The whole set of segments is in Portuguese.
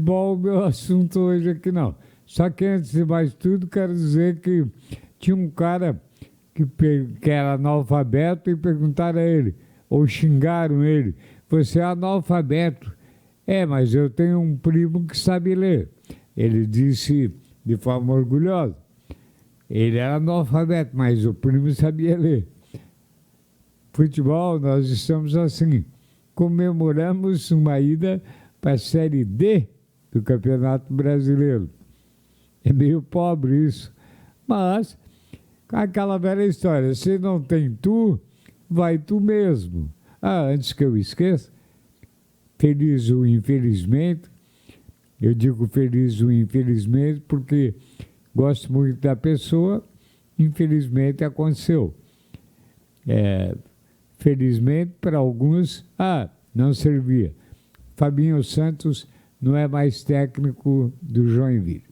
futebol, o meu assunto hoje aqui não. Só que antes de mais tudo, quero dizer que tinha um cara que era analfabeto e perguntaram a ele, ou xingaram ele, você é analfabeto? É, mas eu tenho um primo que sabe ler. Ele disse de forma orgulhosa. Ele era analfabeto, mas o primo sabia ler. Futebol, nós estamos assim, comemoramos uma ida para a Série D do Campeonato Brasileiro. É meio pobre isso, mas aquela velha história, se não tem tu, vai tu mesmo. Ah, antes que eu esqueça, feliz ou infelizmente, eu digo feliz ou infelizmente porque gosto muito da pessoa, infelizmente aconteceu. Felizmente para alguns, não servia. Fabinho Santos não é mais técnico do Joinville.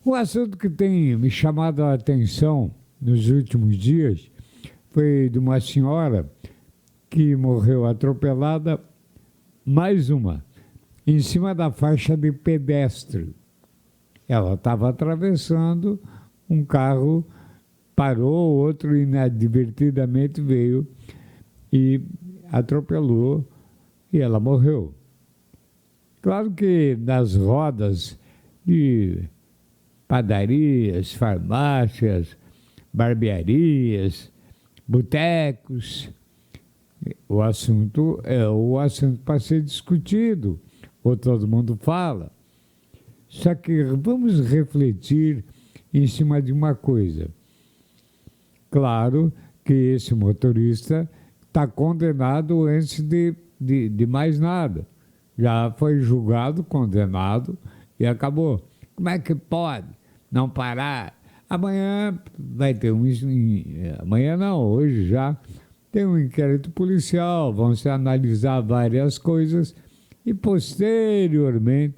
O assunto que tem me chamado a atenção nos últimos dias foi de uma senhora que morreu atropelada, mais uma, em cima da faixa de pedestre. Ela estava atravessando, um carro parou, outro inadvertidamente veio e atropelou e ela morreu. Claro que nas rodas de padarias, farmácias, barbearias, botecos, o assunto é o assunto para ser discutido, ou todo mundo fala. Só que vamos refletir em cima de uma coisa. Claro que esse motorista está condenado antes de mais nada. Já foi julgado, condenado e acabou. Como é que pode não parar? Amanhã vai ter amanhã não, hoje já tem um inquérito policial, vão se analisar várias coisas e posteriormente,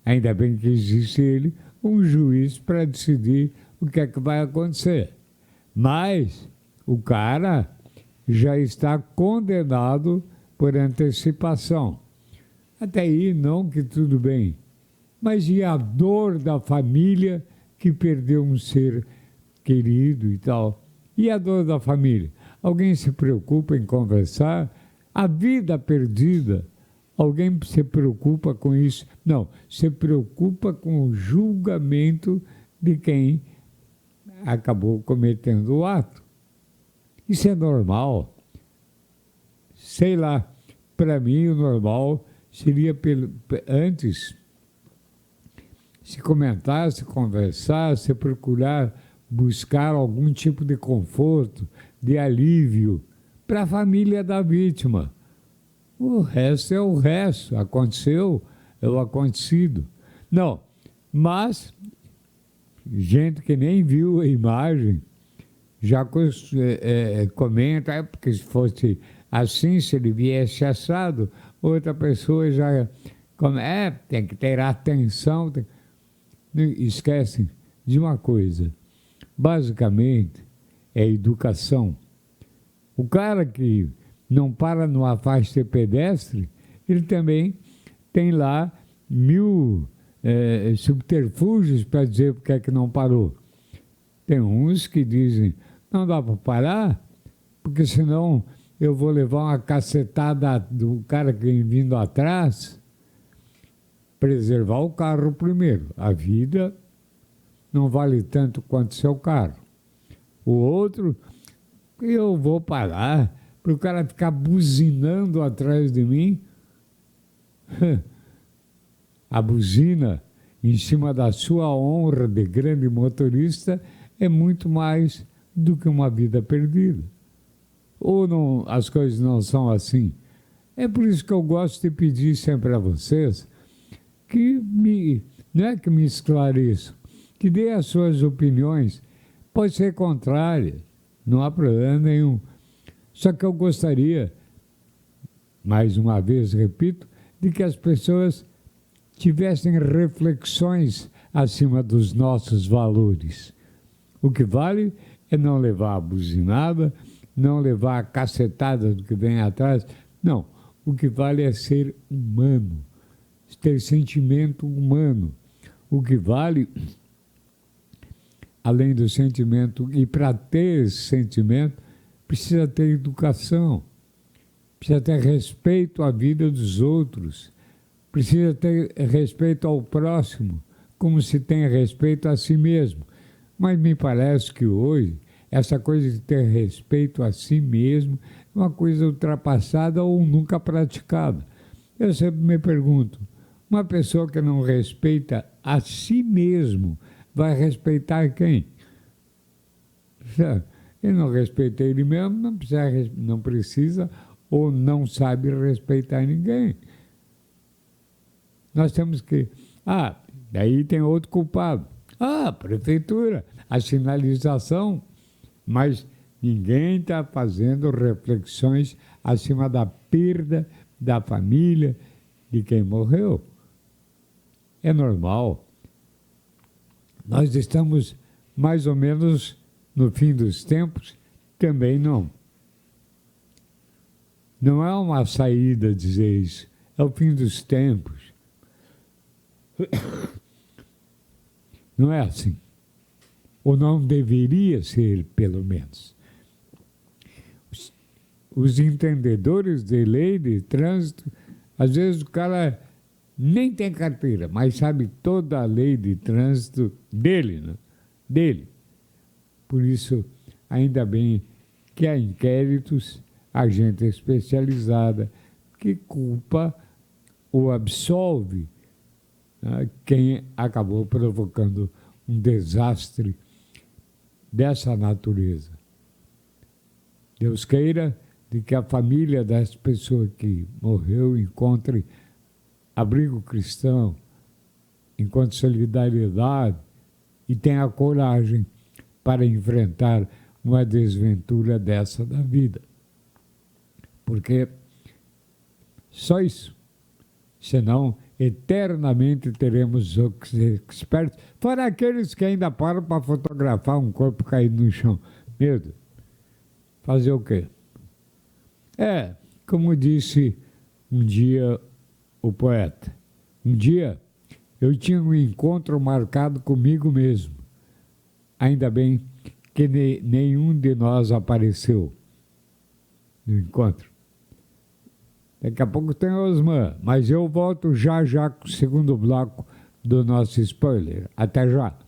ainda bem que existe ele, um juiz para decidir o que é que vai acontecer. Mas o cara já está condenado por antecipação. Até aí, não que tudo bem. Mas e a dor da família que perdeu um ser querido e tal? E a dor da família? Alguém se preocupa em conversar? A vida perdida, alguém se preocupa com isso? Não, se preocupa com o julgamento de quem acabou cometendo o ato. Isso é normal. Sei lá, para mim o normal seria antes se comentar, se conversar, se procurar buscar algum tipo de conforto, de alívio para a família da vítima. O resto é o resto. Aconteceu, é o acontecido. Não, mas gente que nem viu a imagem já comenta, porque se fosse assim, se ele viesse assado, outra pessoa já tem que ter atenção. Esquecem de uma coisa, basicamente é educação. O cara que não para numa faixa de pedestre, ele também tem lá 1000 subterfúgios para dizer porque é que não parou. Tem uns que dizem, não dá para parar, porque senão eu vou levar uma cacetada do cara que vem vindo atrás. Preservar o carro primeiro. A vida não vale tanto quanto seu carro. O outro, eu vou parar para o cara ficar buzinando atrás de mim. A buzina em cima da sua honra de grande motorista é muito mais do que uma vida perdida. Ou não, as coisas não são assim? É por isso que eu gosto de pedir sempre a vocês que não é que me esclareçam, que dê as suas opiniões, pode ser contrária, não há problema nenhum. Só que eu gostaria, mais uma vez repito, de que as pessoas tivessem reflexões acima dos nossos valores. O que vale é não levar a buzinada, não levar a cacetada do que vem atrás. Não, o que vale é ser humano. ter sentimento humano. O que vale, além do sentimento, e para ter esse sentimento, precisa ter educação, precisa ter respeito à vida dos outros, precisa ter respeito ao próximo, como se tem respeito a si mesmo. Mas me parece que hoje, essa coisa de ter respeito a si mesmo é uma coisa ultrapassada ou nunca praticada. Eu sempre me pergunto, uma pessoa que não respeita a si mesmo, vai respeitar quem? Ele não respeita ele mesmo, não precisa ou não sabe respeitar ninguém. Nós temos que... daí tem outro culpado. A prefeitura, a sinalização, mas ninguém está fazendo reflexões acima da perda da família de quem morreu. É normal. Nós estamos mais ou menos no fim dos tempos, também não. Não é uma saída dizer isso, é o fim dos tempos. Não é assim. Ou não deveria ser, pelo menos. Os entendedores de lei de trânsito, às vezes o cara nem tem carteira, mas sabe toda a lei de trânsito dele, né? Dele. Por isso, ainda bem que há inquéritos, há gente especializada que culpa ou absolve, né, quem acabou provocando um desastre dessa natureza. Deus queira de que a família dessa pessoa que morreu encontre abrigo cristão, encontre solidariedade e tenha coragem para enfrentar uma desventura dessa da vida. Porque só isso. Senão, eternamente teremos os expertos, fora aqueles que ainda param para fotografar um corpo caído no chão. Medo. Fazer o quê? Como disse um dia o poeta, um dia eu tinha um encontro marcado comigo mesmo. Ainda bem que nenhum de nós apareceu no encontro. Daqui a pouco tem Osman, mas eu volto já com o segundo bloco do nosso spoiler. Até já.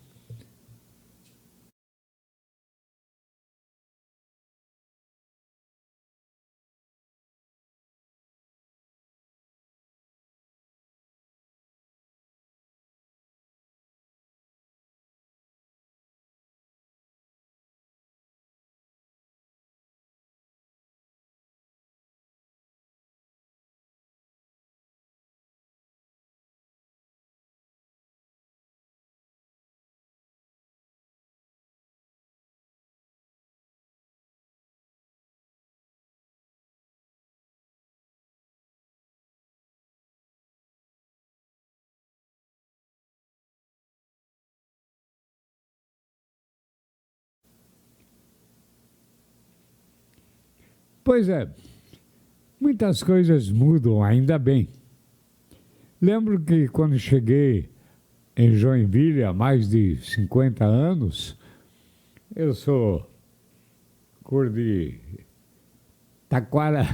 Pois é, muitas coisas mudam, ainda bem. Lembro que quando cheguei em Joinville há mais de 50 anos, eu sou cor de taquara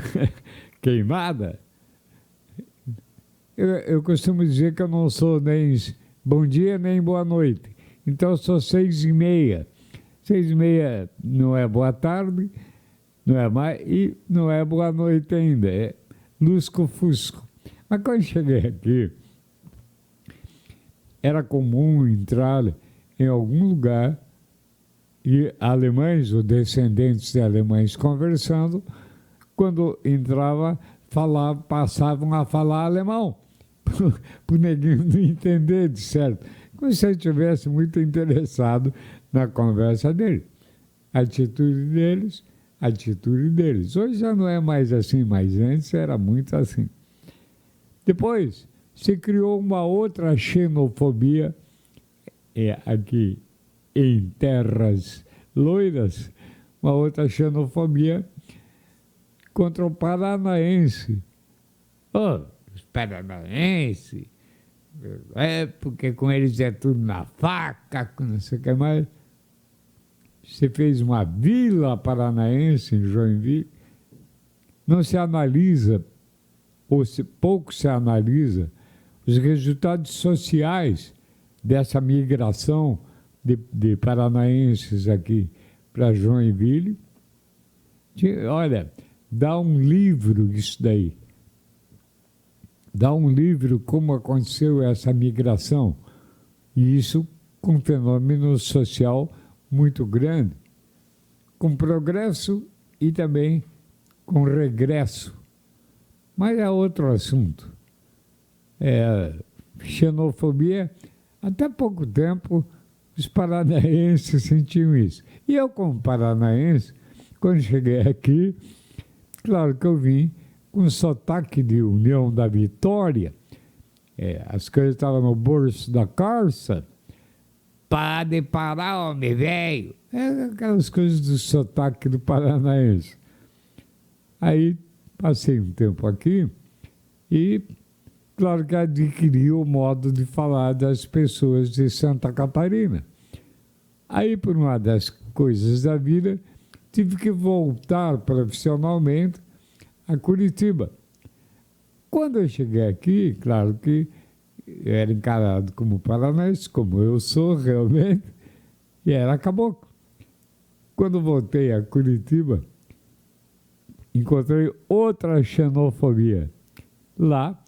queimada. Eu costumo dizer que eu não sou nem bom dia nem boa noite. Então eu sou 6h30. 6h30 não é boa tarde, não é mais, e não é boa noite ainda, é lusco-fusco. Mas quando cheguei aqui, era comum entrar em algum lugar e alemães ou descendentes de alemães conversando, quando entrava, passavam a falar alemão, para o neguinho não entender, de certo. Como se ele estivesse muito interessado na conversa dele. A atitude deles. Hoje já não é mais assim, mas antes era muito assim. Depois se criou uma outra xenofobia, aqui em terras loiras, uma outra xenofobia contra o paranaense. Os paranaenses porque com eles é tudo na faca, não sei o que mais. Você fez uma vila paranaense em Joinville, não se analisa, pouco se analisa, os resultados sociais dessa migração de paranaenses aqui para Joinville. Olha, dá um livro isso daí. Dá um livro como aconteceu essa migração. E isso com um fenômeno social muito grande, com progresso e também com regresso. Mas é outro assunto. Xenofobia, até pouco tempo, os paranaenses sentiam isso. E eu, como paranaense, quando cheguei aqui, claro que eu vim com sotaque de União da Vitória, as coisas estavam no bolso da calça, pode parar, homem velho, aquelas coisas do sotaque do paranaense. Aí passei um tempo aqui e, claro que adquiri o modo de falar das pessoas de Santa Catarina. Aí, por uma das coisas da vida, tive que voltar profissionalmente a Curitiba. Quando eu cheguei aqui, claro que eu era encarado como paranaense, como eu sou realmente, e era caboclo. Quando voltei a Curitiba, encontrei outra xenofobia. Lá,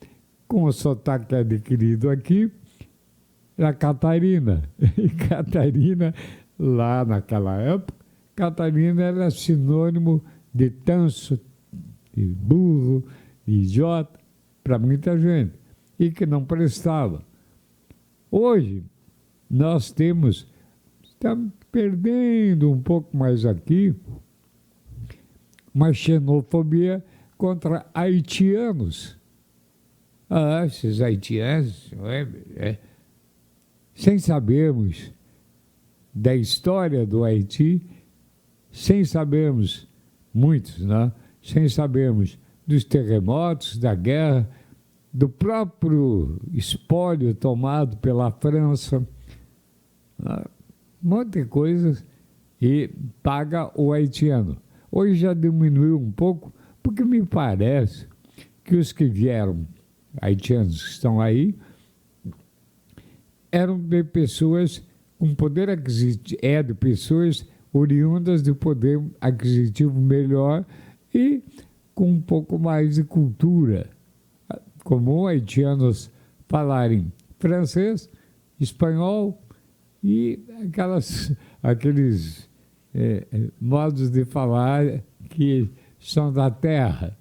com o sotaque adquirido aqui, era Catarina. E Catarina, lá naquela época, Catarina era sinônimo de tanso, de burro, de idiota, para muita gente, e que não prestava. Hoje, nós estamos perdendo um pouco mais aqui uma xenofobia contra haitianos. Esses haitianos, sem sabermos da história do Haiti, sem sabermos, muitos, né? Sem sabermos dos terremotos, da guerra, do próprio espólio tomado pela França, um monte de coisas, e paga o haitiano. Hoje já diminuiu um pouco, porque me parece que os que vieram, haitianos que estão aí, eram de pessoas com poder aquisitivo, de pessoas oriundas de poder aquisitivo melhor e com um pouco mais de cultura. Comum haitianos falarem francês, espanhol e aqueles modos de falar que são da terra.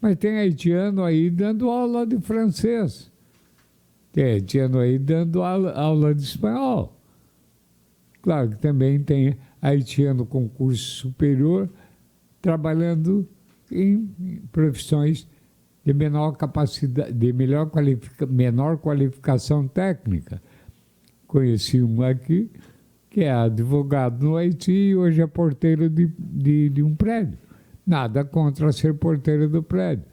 Mas tem haitiano aí dando aula de francês. Tem haitiano aí dando aula de espanhol. Claro que também tem haitiano com curso superior trabalhando em profissões de menor capacidade, de menor qualificação técnica. Conheci um aqui que é advogado no Haiti e hoje é porteiro de um prédio. Nada contra ser porteiro do prédio,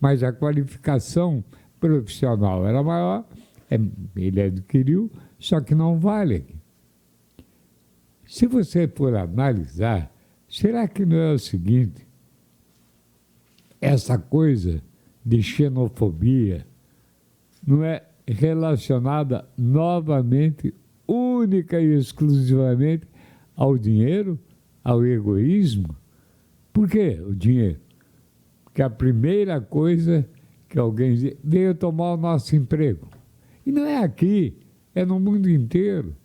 mas a qualificação profissional era maior, ele adquiriu, só que não vale. Se você for analisar, será que não é o seguinte? Essa coisa de xenofobia não é relacionada novamente, única e exclusivamente ao dinheiro, ao egoísmo? Por que o dinheiro? Porque a primeira coisa que alguém diz, veio tomar o nosso emprego. E não é aqui, é no mundo inteiro,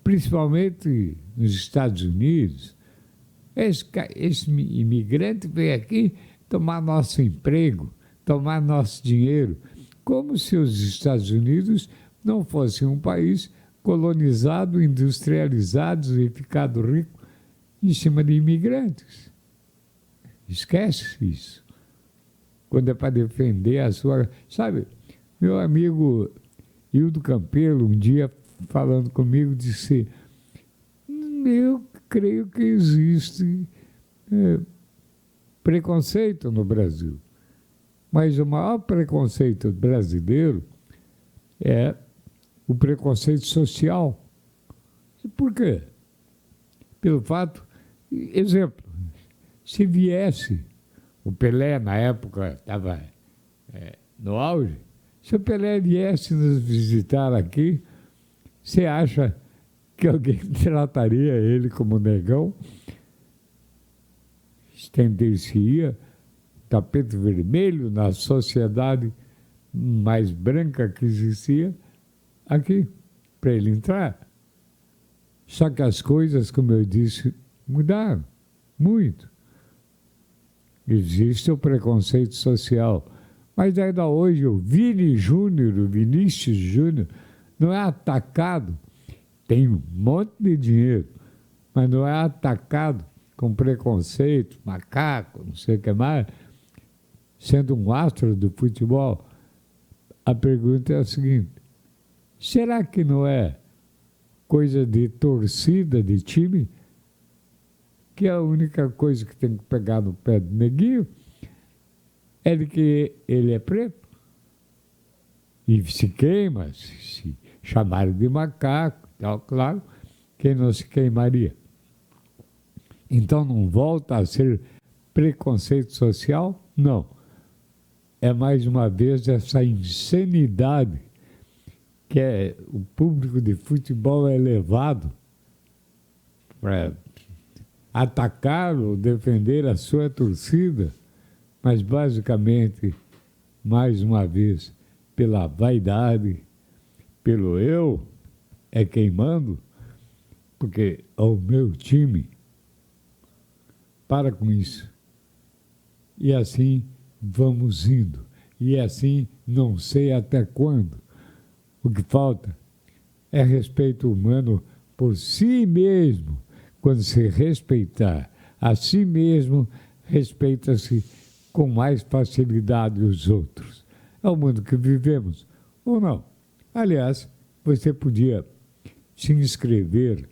principalmente nos Estados Unidos. Esse imigrante veio aqui tomar nosso emprego, tomar nosso dinheiro, como se os Estados Unidos não fossem um país colonizado, industrializado e ficado rico em cima de imigrantes. Esquece isso. Quando é para defender a sua... Sabe, meu amigo Hildo Campelo, um dia falando comigo, disse: eu creio que existe preconceito no Brasil, mas o maior preconceito brasileiro é o preconceito social. Por quê? Pelo fato, exemplo, se viesse o Pelé, na época estava no auge, se o Pelé viesse nos visitar aqui, você acha que alguém trataria ele como negão? Estender-se-ia tapete vermelho na sociedade mais branca que existia aqui, para ele entrar. Só que as coisas, como eu disse, mudaram muito. Existe o preconceito social. Mas ainda hoje o Vini Júnior, o Vinícius Júnior, não é atacado, tem um monte de dinheiro, mas não é atacado com preconceito, macaco, não sei o que mais, sendo um astro do futebol. A pergunta é a seguinte: será que não é coisa de torcida de time, que a única coisa que tem que pegar no pé do neguinho é de que ele é preto? E se queima, se chamarem de macaco, tal, claro, quem não se queimaria? Então não volta a ser preconceito social? Não. É mais uma vez essa insanidade que o público de futebol é levado para atacar ou defender a sua torcida, mas basicamente, mais uma vez, pela vaidade, pelo eu é quem mando, porque é o meu time. Para com isso. E assim vamos indo. E assim não sei até quando. O que falta é respeito humano por si mesmo. Quando se respeitar a si mesmo, respeita-se com mais facilidade os outros. É o mundo que vivemos, ou não? Aliás, você podia se inscrever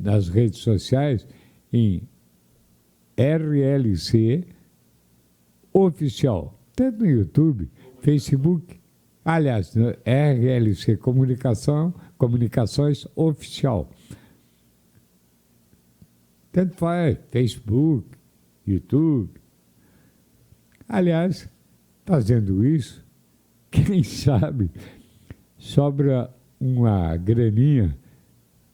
nas redes sociais em RLC Oficial, tanto no YouTube, Facebook, aliás, RLC Comunicações Oficial. Tanto faz, Facebook, YouTube. Aliás, fazendo isso, quem sabe sobra uma graninha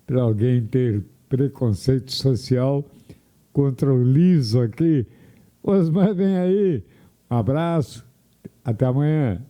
para alguém ter preconceito social contra o liso aqui. Osmar, vem aí. Um abraço. Até amanhã.